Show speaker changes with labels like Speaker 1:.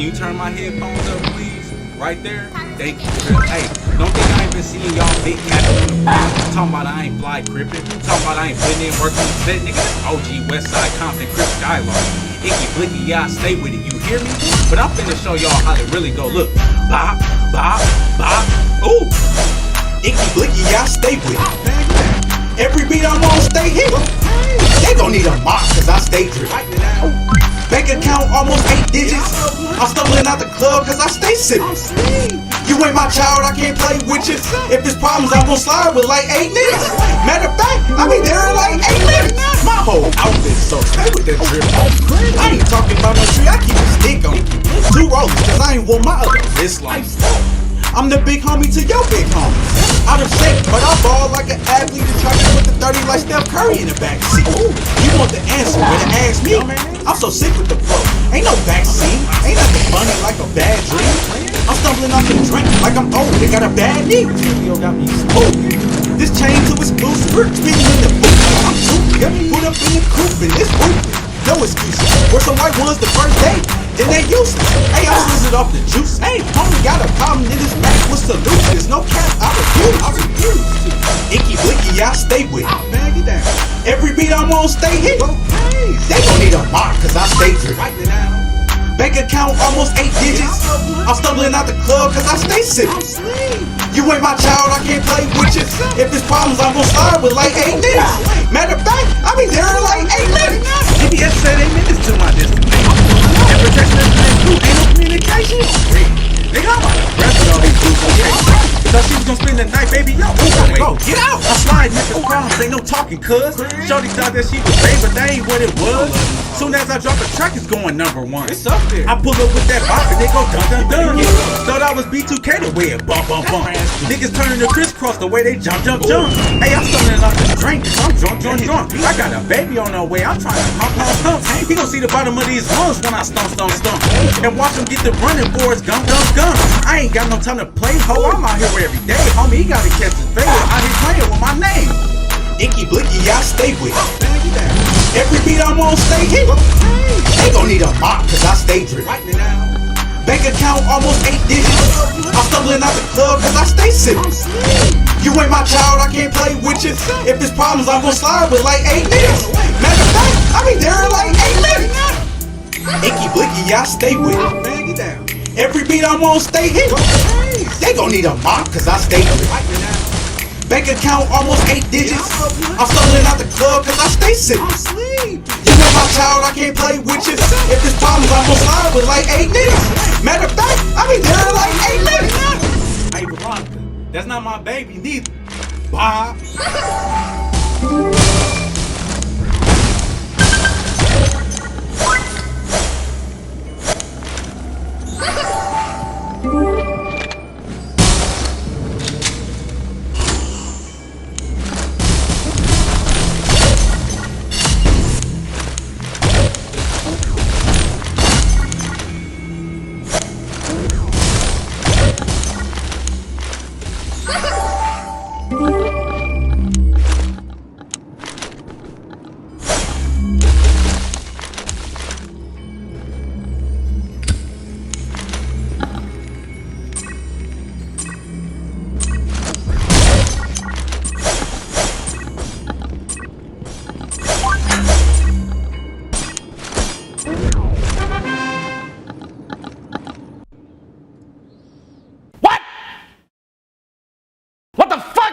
Speaker 1: you turn my headphones up, please? Right there. Thank you. Hey, don't think I ain't been seeing y'all big cats on the phone. Talking about I ain't fly crippin'. Talking about I ain't been in working on set, nigga. This OG Westside Compton Crip Skylark. Icky blicky, yeah, I stay with it. You hear me? But I'm finna show y'all how to really go. Look, bop, bop, bop. Ooh. Icky blicky, yeah, I stay with it. Every beat I'm on, stay hit. They gon' need a mop, cause I stay drip. Bank account almost 8 digits. I'm stumbling out the club cause I stay sippin'. You ain't my child, I can't play with you. If there's problems, I'm gon' slide with like 8 niggas. Matter of fact, I be there in like 8 minutes. My whole outfit, so stay with that drip. I ain't talking about no tree, I keep a stick on. 2 rollers, cause I ain't want my other wrist like. I'm the big homie to your big homie. Out of shape, but I ball like an athlete and try to put the 30 like Steph Curry in the backseat. You want the answer, better ask me. I'm so sick with the flow. Ain't no backseat, ain't nothing funny like a bad dream. I'm stumbling off the drink like I'm old, they got a bad knee. Got me spooked. This chain to its blue skirt, spinning in the boot. I'm too got me put up in the coupe and it's ruthless. No excuses. We're some white ones the first day, then they useless. Hey, I slizzed off the juice. Hey, homie got a problem in his back with solutions. No cap, I refuse to. Icky blicky, I stay with it. Man, get down. Every beat I'm on, stay hit. They gon' need a mop, cause I stay drip. Bank account almost 8 digits. I'm stumbling out the club cause I stay sippin'. You ain't my child, I can't play with you. If there's problems, I'm gon' slide with like 8 niggas. Matter of fact, I be there in like 8 minutes. GPS said 8 minutes to my destination. And protection is ain't no communication. Nigga, I'm out of breath with all these dudes, okay? Thought she was gonna spend the night, baby, yo, go, get out! I slide, niggas, problems, ain't no talking, cuz. Shorty thought that she was babe, but that ain't what it was. Soon as I drop a track, it's going #1. It's up there. I pull up with that bop and they go dun dun dun. Thought I was B2K the way it bump bump bump. Niggas turning to crisscross the way they jump jump jump. Hey, I'm stumbling off this drink, I'm drunk. I got a baby on the way, I'm trying to pump. He gon' see the bottom of these lungs when I stomp. And watch him get the running boards, gun. I ain't got no time to play, ho, I'm out here every day. Homie, he gotta catch his baby, out here playing with my name. Icky blicky, I stay with it. Every beat I'm on, stay hit. They gon' need a mop, cause I stay drip. Bank account almost 8 digits. I'm stumbling out the club cause I stay sippin'. You ain't my child, I can't play with you. If there's problems, I'm gon' slide with like 8 niggas. Matter of fact, I be there in like 8 minutes. Icky blicky, I stay with it. Every beat I'm on, stay hit. They gon' need a mop, cause I stay drip. Bank account almost 8 digits. I'm stumbling out the club cause I stay sippin'. You know my child, I can't play with you. If there's problems, I'm gon' slide with like 8 niggas. Matter of fact, I be there in like 8 minutes. Hey, Veronica, that's not my baby neither. Bob.
Speaker 2: What the fuck?